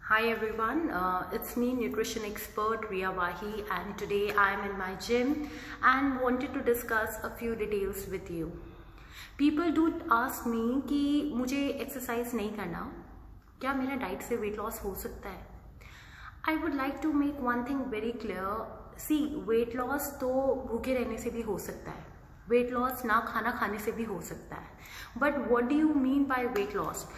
Hi everyone, it's me nutrition expert Riya Wahi, and today I am in my gym and wanted to discuss a few details with you. People do ask me कि मुझे exercise नहीं करना, क्या मेरा diet से weight loss हो सकता है? I would like to make one thing very clear. See, weight loss तो भूखे रहने से भी हो सकता है. Weight loss ना खाना खाने से भी हो सकता है. But what do you mean by weight loss?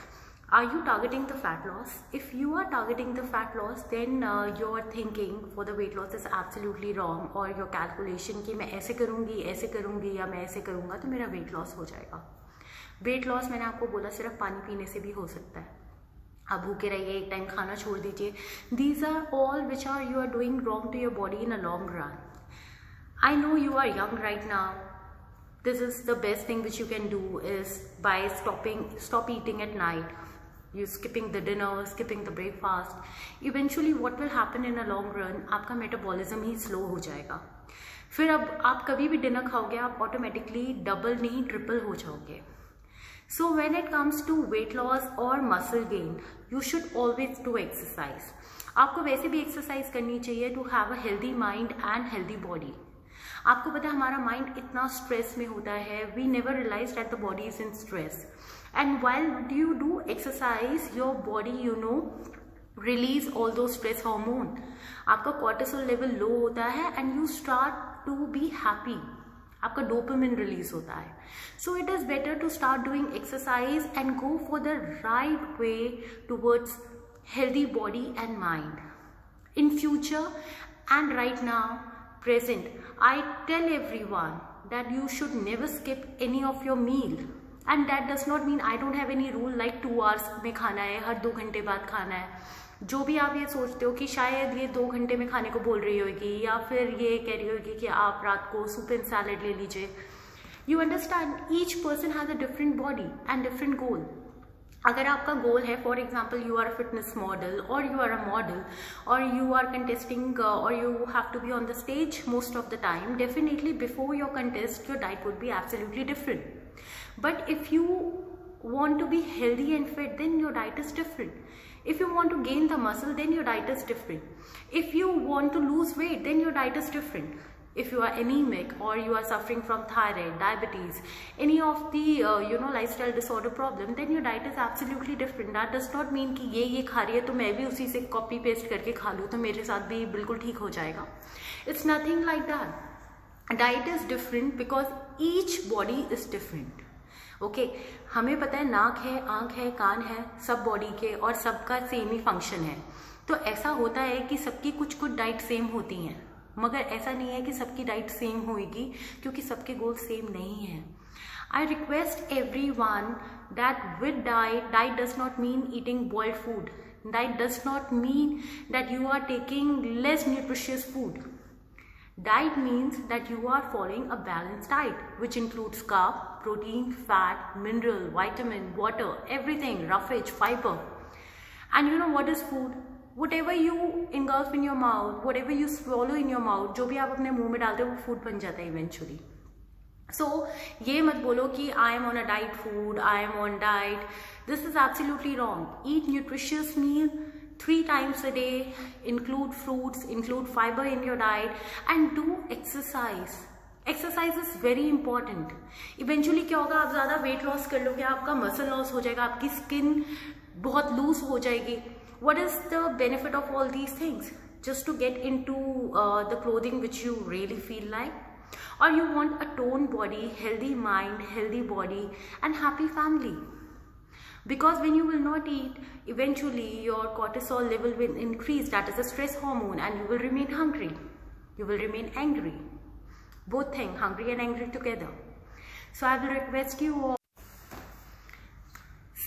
Are you targeting the fat loss? If you are targeting the fat loss, then your thinking for the weight loss is absolutely wrong, or your calculation कि मैं ऐसे करूँगी या मैं ऐसे करूँगा तो मेरा weight loss हो जाएगा. Weight loss मैंने आपको बोला सिर्फ पानी पीने से भी हो सकता है. आप भूखे रहिए, एक टाइम खाना छोड़ दीजिए. These are all which are you are doing wrong to your body in a long run. I know you are young right now. This is the best thing which you can do is by stop eating at night. You skipping the dinner, skipping the breakfast. Eventually what will happen in a long run, आपका metabolism ही slow हो जाएगा. फिर अब आप कभी भी dinner खाओगे आप ऑटोमेटिकली डबल नहीं ट्रिपल हो जाओगे. So when it comes to weight loss or muscle gain, you should always do exercise. आपको वैसे भी एक्सरसाइज करनी चाहिए to have a healthy mind and healthy body. आपको पता है हमारा माइंड इतना स्ट्रेस में होता है, we never realise that the body is in stress. And while you do exercise your body release all those stress hormone. आपका cortisol level low होता है and you start to be happy. आपका dopamine release होता है. So it is better to start doing exercise and go for the right way towards healthy body and mind. In future and right now present, I tell everyone that you should never skip any of your meal, and that does not mean I don't have any rule like 2 hours में खाना है, हर 2 घंटे बाद खाना है. जो भी आप ये सोचते हो कि शायद ये 2 घंटे में खाने को बोल रही होगी या फिर ये कह रही होगी कि आप रात को सूप एंड सैलेड ले लीजिए. You understand, each person has a different body and different goal. अगर आपका गोल है, for example you are a fitness model और यू आर अ मॉडल और यू आर कंटेस्टिंग और you have to be on the stage most of the time, definitely before your contest your diet would be absolutely different. But if you want to be healthy and fit, then your diet is different. If you want to gain the muscle, then your diet is different. If you want to lose weight, then your diet is different. If you are anemic or you are suffering from thyroid, diabetes, any of the lifestyle disorder problem, then your diet is absolutely different. That does not mean कि ये खा रही है तो मैं भी उसी से कॉपी पेस्ट करके खा लूँ तो मेरे साथ भी बिल्कुल ठीक हो जाएगा. It's nothing like that. Diet is different because each body is different. Okay हमें पता है नाक है, आंख है, कान है, सब बॉडी के और सबका सेम ही फंक्शन है. तो ऐसा होता है कि सबकी कुछ डाइट सेम होती हैं, मगर ऐसा नहीं है कि सबकी डाइट सेम होगी क्योंकि सबके गोल सेम नहीं है. I request everyone that with diet does not mean eating boiled food. Diet does not mean that you are taking less nutritious food. Diet means that you are following a balanced diet which includes carb, protein, fat, mineral, vitamin, water, everything, roughage, fiber. And you know what is food? Whatever you engulf in your mouth, whatever you swallow in your mouth, जो भी आप अपने मुंह में डालते हो वो food बन जाता है eventually. So ये मत बोलो कि I am on a diet food, I am on diet. This is absolutely wrong. Eat nutritious meal 3 times a day, include fruits, include fiber in your diet and do exercise. Exercise is very important. Eventually क्या होगा, आप ज़्यादा weight loss कर लोगे, आपका muscle loss हो जाएगा, आपकी skin बहुत loose हो जाएगी. What is the benefit of all these things? Just to get into the clothing which you really feel like? Or you want a toned body, healthy mind, healthy body and happy family? Because when you will not eat, eventually your cortisol level will increase, that is a stress hormone, and you will remain hungry. You will remain angry. Both things, hungry and angry together. So I will request you all,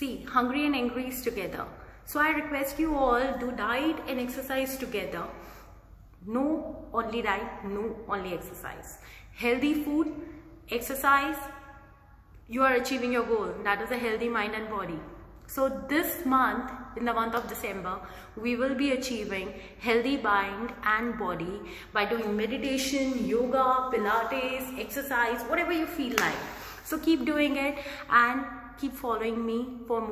see, hungry and angry is together. So I request you all do diet and exercise together. No only diet, no only exercise. Healthy food, exercise, you are achieving your goal. That is a healthy mind and body. So this month, in the month of December, we will be achieving healthy mind and body by doing meditation, yoga, pilates, exercise, whatever you feel like. So keep doing it and keep following me for more.